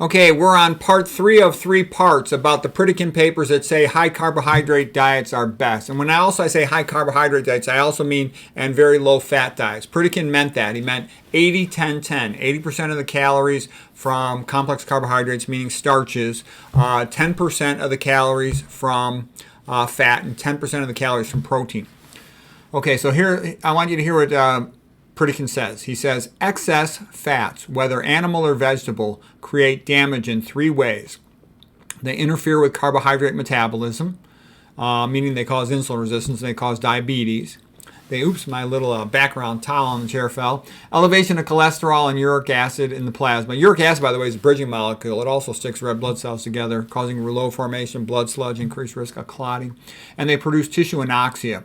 Okay, we're on part 3 of 3 parts about the Pritikin papers that say high carbohydrate diets are best. And when I say high carbohydrate diets, I also mean and very low fat diets. Pritikin meant that. He meant 80-10-10. 80% of the calories from complex carbohydrates, meaning starches, 10% of the calories from fat, and 10% of the calories from protein. Okay, so here I want you to hear what Pritikin says. He says, excess fats, whether animal or vegetable, create damage in 3 ways. They interfere with carbohydrate metabolism, meaning they cause insulin resistance, and they cause diabetes. My little background towel on the chair fell. Elevation of cholesterol and uric acid in the plasma. Uric acid, by the way, is a bridging molecule. It also sticks red blood cells together, causing rouleau formation, blood sludge, increased risk of clotting. And they produce tissue anoxia.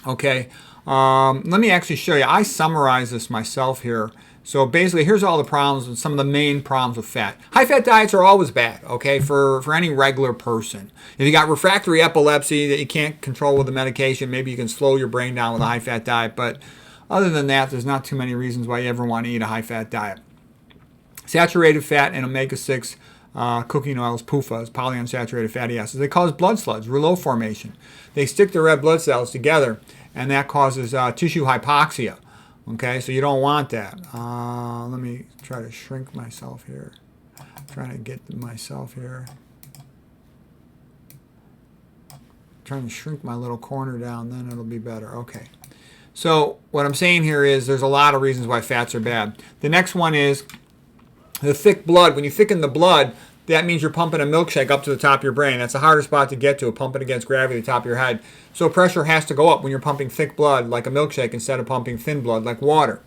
Okay. Let me actually show you. I summarize this myself here. So basically, here's all the problems and some of the main problems with fat. High-fat diets are always bad, okay, for any regular person. If you got refractory epilepsy that you can't control with the medication, maybe you can slow your brain down with a high-fat diet. But other than that, there's not too many reasons why you ever want to eat a high-fat diet. Saturated fat and omega-6 cooking oils, PUFAs, polyunsaturated fatty acids, they cause blood sludge, rouleau formation. They stick the red blood cells together, and that causes tissue hypoxia. Okay, so you don't want that. Let me try to shrink myself here. Trying to get myself here. Trying to shrink my little corner down, then it'll be better. Okay. So what I'm saying here is there's a lot of reasons why fats are bad. The next one is the thick blood. When you thicken the blood, that means you're pumping a milkshake up to the top of your brain. That's the hardest spot to get to, pumping against gravity at the top of your head. So pressure has to go up when you're pumping thick blood like a milkshake instead of pumping thin blood like water.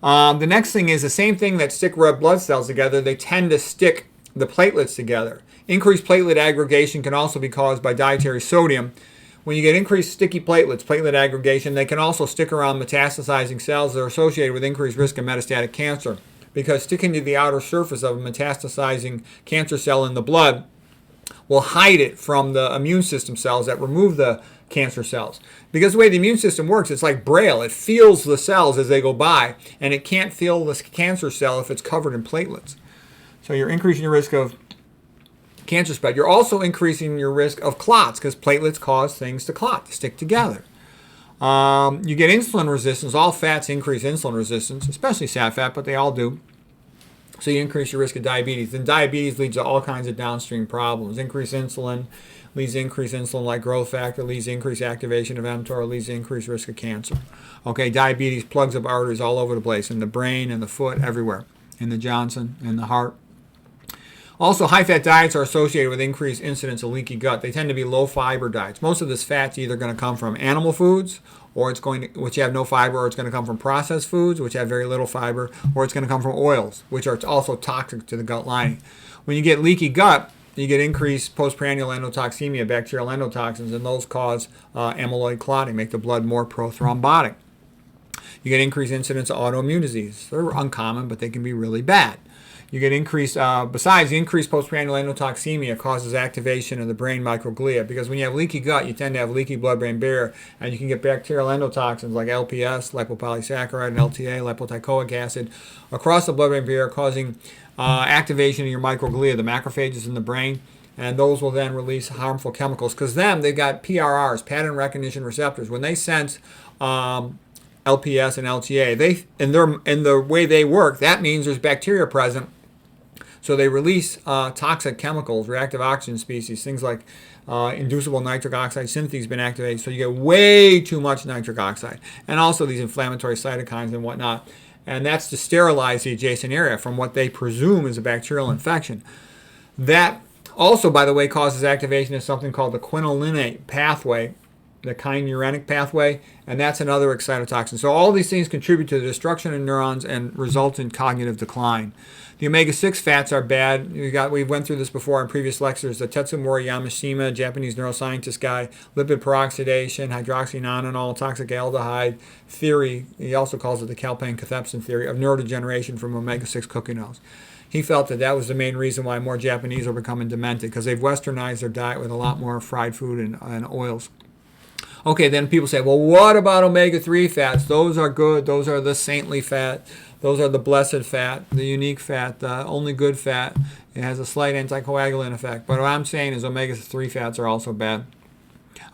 The next thing is the same thing that stick red blood cells together. They tend to stick the platelets together. Increased platelet aggregation can also be caused by dietary sodium. When you get increased sticky platelets, platelet aggregation, they can also stick around metastasizing cells that are associated with increased risk of metastatic cancer. Because sticking to the outer surface of a metastasizing cancer cell in the blood will hide it from the immune system cells that remove the cancer cells. Because the way the immune system works, it's like Braille. It feels the cells as they go by, and it can't feel the cancer cell if it's covered in platelets. So you're increasing your risk of cancer spread. You're also increasing your risk of clots because platelets cause things to clot, to stick together. You get insulin resistance. All fats increase insulin resistance, especially sat fat, but they all do. So you increase your risk of diabetes. And diabetes leads to all kinds of downstream problems. Increased insulin leads to increased insulin-like growth factor, leads to increased activation of mTOR, leads to increased risk of cancer. Okay, diabetes plugs up arteries all over the place, in the brain, in the foot, everywhere, in the Johnson, in the heart. Also, high-fat diets are associated with increased incidence of leaky gut. They tend to be low-fiber diets. Most of this fat's either going to come from animal foods, or which have no fiber, or it's going to come from processed foods, which have very little fiber, or it's going to come from oils, which are also toxic to the gut lining. When you get leaky gut, you get increased postprandial endotoxemia, bacterial endotoxins, and those cause amyloid clotting, make the blood more prothrombotic. You get increased incidence of autoimmune disease. They're uncommon, but they can be really bad. You get increased, besides the increased postprandial endotoxemia causes activation of the brain microglia, because when you have leaky gut, you tend to have leaky blood-brain barrier, and you can get bacterial endotoxins like LPS, lipopolysaccharide, and LTA, lipoteichoic acid, across the blood-brain barrier, causing activation of your microglia, the macrophages in the brain, and those will then release harmful chemicals, because they've got PRRs, pattern recognition receptors. When they sense LPS and LTA, in the way they work, that means there's bacteria present. So they release toxic chemicals, reactive oxygen species, things like inducible nitric oxide synthase has been activated. So you get way too much nitric oxide. And also these inflammatory cytokines and whatnot. And that's to sterilize the adjacent area from what they presume is a bacterial infection. That also, by the way, causes activation of something called the quinolinate pathway, the kynurenic pathway, and that's another excitotoxin. So all these things contribute to the destruction of neurons and result in cognitive decline. The omega-6 fats are bad. We went through this before in previous lectures. The Tetsumori Yamashima, Japanese neuroscientist guy, lipid peroxidation, hydroxynonenal, toxic aldehyde theory. He also calls it the Calpain-Cathepsin theory of neurodegeneration from omega-6 cooking oils. He felt that was the main reason why more Japanese are becoming demented, because they've westernized their diet with a lot more fried food and oils. Okay, then people say, well, what about omega-3 fats? Those are good. Those are the saintly fat. Those are the blessed fat, the unique fat, the only good fat. It has a slight anticoagulant effect. But what I'm saying is omega-3 fats are also bad.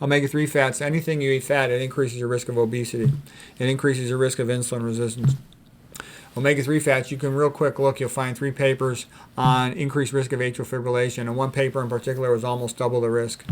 Omega-3 fats, anything you eat fat, it increases your risk of obesity. It increases your risk of insulin resistance. Omega-3 fats, you can real quick look, you'll find 3 papers on increased risk of atrial fibrillation, and one paper in particular was almost double the risk,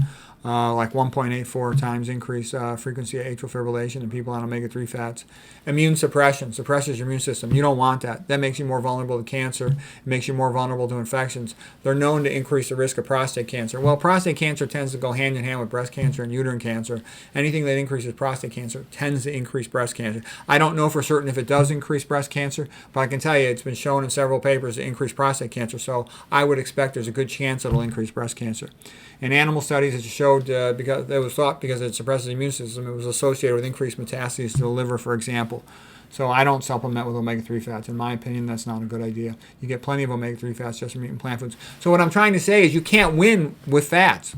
like 1.84 times increased frequency of atrial fibrillation in people on omega-3 fats. Immune suppression, suppresses your immune system. You don't want that. That makes you more vulnerable to cancer. It makes you more vulnerable to infections. They're known to increase the risk of prostate cancer. Well, prostate cancer tends to go hand in hand with breast cancer and uterine cancer. Anything that increases prostate cancer tends to increase breast cancer. I don't know for certain if it does increase breast cancer, but I can tell you it's been shown in several papers to increase prostate cancer, so I would expect there's a good chance it'll increase breast cancer. In animal studies, it showed because it was thought because it suppresses the immune system, it was associated with increased metastases to the liver, for example. So I don't supplement with omega-3 fats. In my opinion, that's not a good idea. You get plenty of omega-3 fats just from eating plant foods. So what I'm trying to say is you can't win with fats.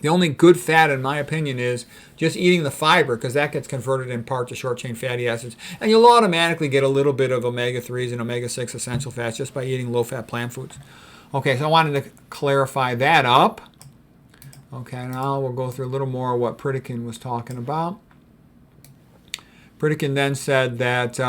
The only good fat, in my opinion, is just eating the fiber, because that gets converted in part to short-chain fatty acids. And you'll automatically get a little bit of omega-3s and omega-6 essential fats just by eating low-fat plant foods. Okay, so I wanted to clarify that up. Okay, now we'll go through a little more of what Pritikin was talking about. Pritikin then said that,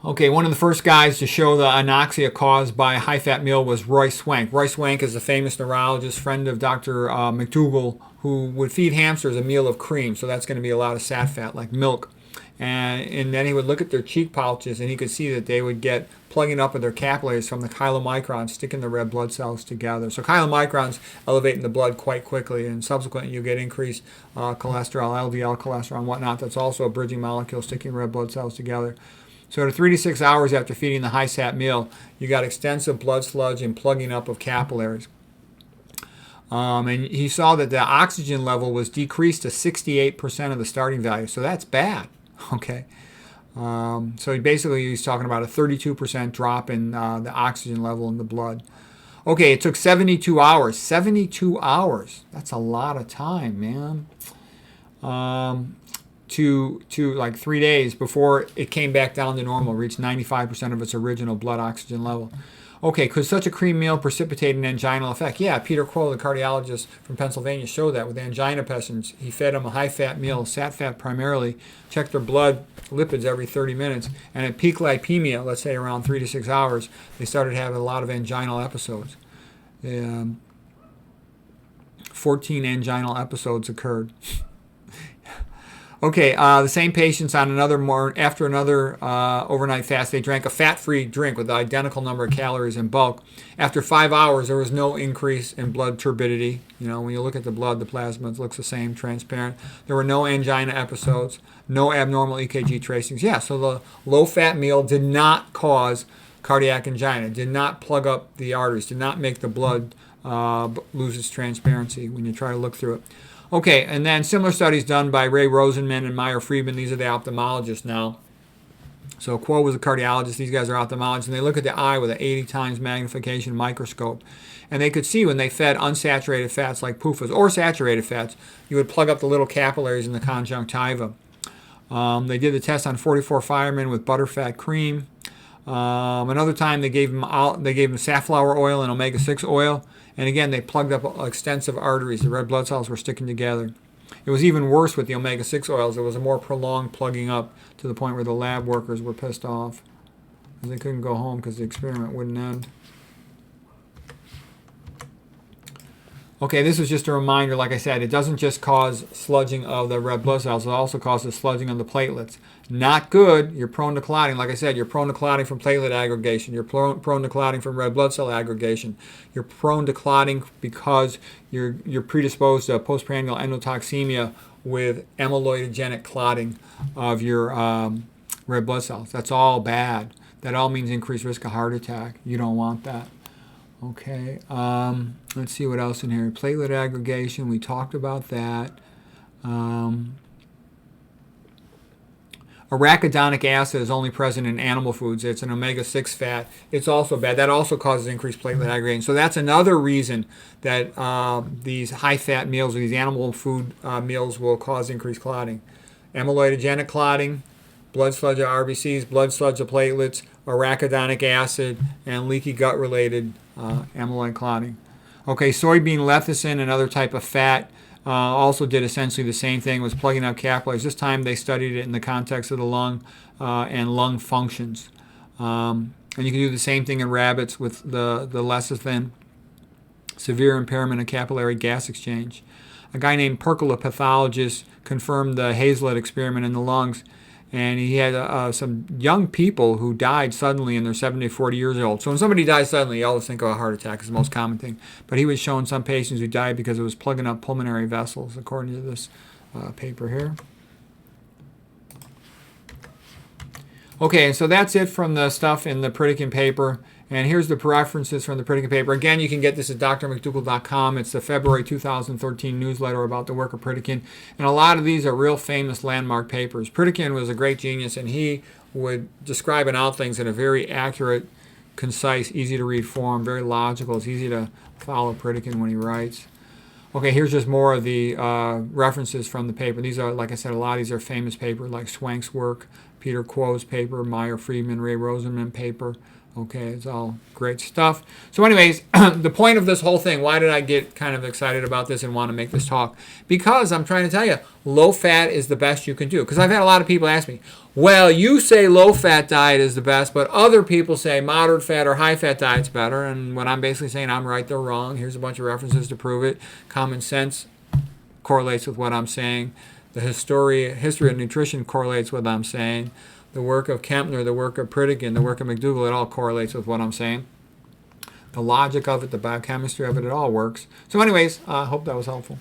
okay, one of the first guys to show the anoxia caused by a high-fat meal was Roy Swank. Roy Swank is a famous neurologist, friend of Dr. McDougall, who would feed hamsters a meal of cream. So that's going to be a lot of sat fat, like milk. And then he would look at their cheek pouches, and he could see that they would get plugging up with their capillaries from the chylomicrons sticking the red blood cells together. So chylomicrons elevate in the blood quite quickly, and subsequently you get increased cholesterol, LDL cholesterol, and whatnot. That's also a bridging molecule sticking red blood cells together. So 3 to 6 hours after feeding the high-sat meal, you got extensive blood sludge and plugging up of capillaries. And he saw that the oxygen level was decreased to 68% of the starting value. So that's bad. Okay. So he's talking about a 32% drop in the oxygen level in the blood. Okay, it took 72 hours. 72 hours. That's a lot of time, man. To like 3 days before it came back down to normal, reached 95% of its original blood oxygen level. Okay, could such a cream meal precipitate an anginal effect? Yeah, Peter Crow, the cardiologist from Pennsylvania, showed that with angina patients. He fed them a high-fat meal, sat fat primarily, checked their blood lipids every 30 minutes, and at peak lipemia, let's say around 3 to 6 hours, they started having a lot of anginal episodes. 14 anginal episodes occurred. Okay, the same patients on after another overnight fast, they drank a fat-free drink with the identical number of calories in bulk. After 5 hours, there was no increase in blood turbidity. You know, when you look at the blood, the plasma looks the same, transparent. There were no angina episodes, no abnormal EKG tracings. Yeah, so the low-fat meal did not cause cardiac angina, did not plug up the arteries, did not make the blood lose its transparency when you try to look through it. Okay, and then similar studies done by Ray Rosenman and Meyer Friedman. These are the ophthalmologists now. So Quo was a cardiologist. These guys are ophthalmologists. And they look at the eye with an 80 times magnification microscope. And they could see when they fed unsaturated fats like PUFAs or saturated fats, you would plug up the little capillaries in the conjunctiva. They did the test on 44 firemen with butterfat cream. Another time they gave them safflower oil and omega-6 oil. And again, they plugged up extensive arteries. The red blood cells were sticking together. It was even worse with the omega-6 oils. There was a more prolonged plugging up to the point where the lab workers were pissed off. And they couldn't go home because the experiment wouldn't end. Okay, this is just a reminder, like I said, it doesn't just cause sludging of the red blood cells, it also causes sludging of the platelets. Not good. You're prone to clotting. Like I said, you're prone to clotting from platelet aggregation. You're prone to clotting from red blood cell aggregation. You're prone to clotting because you're predisposed to postprandial endotoxemia with amyloidogenic clotting of your red blood cells. That's all bad. That all means increased risk of heart attack. You don't want that. Okay, let's see what else in here. Platelet aggregation, we talked about that. Arachidonic acid is only present in animal foods. It's an omega-6 fat. It's also bad. That also causes increased platelet aggregation. So that's another reason that these high-fat meals or these animal food meals will cause increased clotting. Amyloidogenic clotting, blood sludge of RBCs, blood sludge of platelets, arachidonic acid, and leaky gut-related amyloid clotting. Okay, soybean lecithin, another type of fat, also did essentially the same thing, was plugging up capillaries. This time they studied it in the context of the lung and lung functions. And you can do the same thing in rabbits with the lecithin, severe impairment of capillary gas exchange. A guy named Perkel, a pathologist, confirmed the Hazlitt experiment in the lungs, and he had some young people who died suddenly in their 70 to 40 years old. So when somebody dies suddenly, you always think of a heart attack. It's the most common thing. But he was showing some patients who died because it was plugging up pulmonary vessels, according to this paper here. Okay, so that's it from the stuff in the Pritikin paper. And here's the references from the Pritikin paper. Again, you can get this at drmcdougall.com. It's the February 2013 newsletter about the work of Pritikin. And a lot of these are real famous landmark papers. Pritikin was a great genius, and he would describe and out things in a very accurate, concise, easy-to-read form, very logical. It's easy to follow Pritikin when he writes. Okay, here's just more of the references from the paper. These are, like I said, a lot of these are famous papers, like Swank's work, Peter Quo's paper, Meyer Friedman, Ray Rosenman paper. Okay, it's all great stuff. So anyways, the point of this whole thing, why did I get kind of excited about this and want to make this talk? Because I'm trying to tell you, low fat is the best you can do. Because I've had a lot of people ask me, well, you say low fat diet is the best, but other people say moderate fat or high fat diet's better. And when I'm basically saying I'm right, they're wrong. Here's a bunch of references to prove it. Common sense correlates with what I'm saying. The history of nutrition correlates with what I'm saying. The work of Kempner, the work of Pritikin, the work of McDougall, it all correlates with what I'm saying. The logic of it, the biochemistry of it, it all works. So anyways, I hope that was helpful.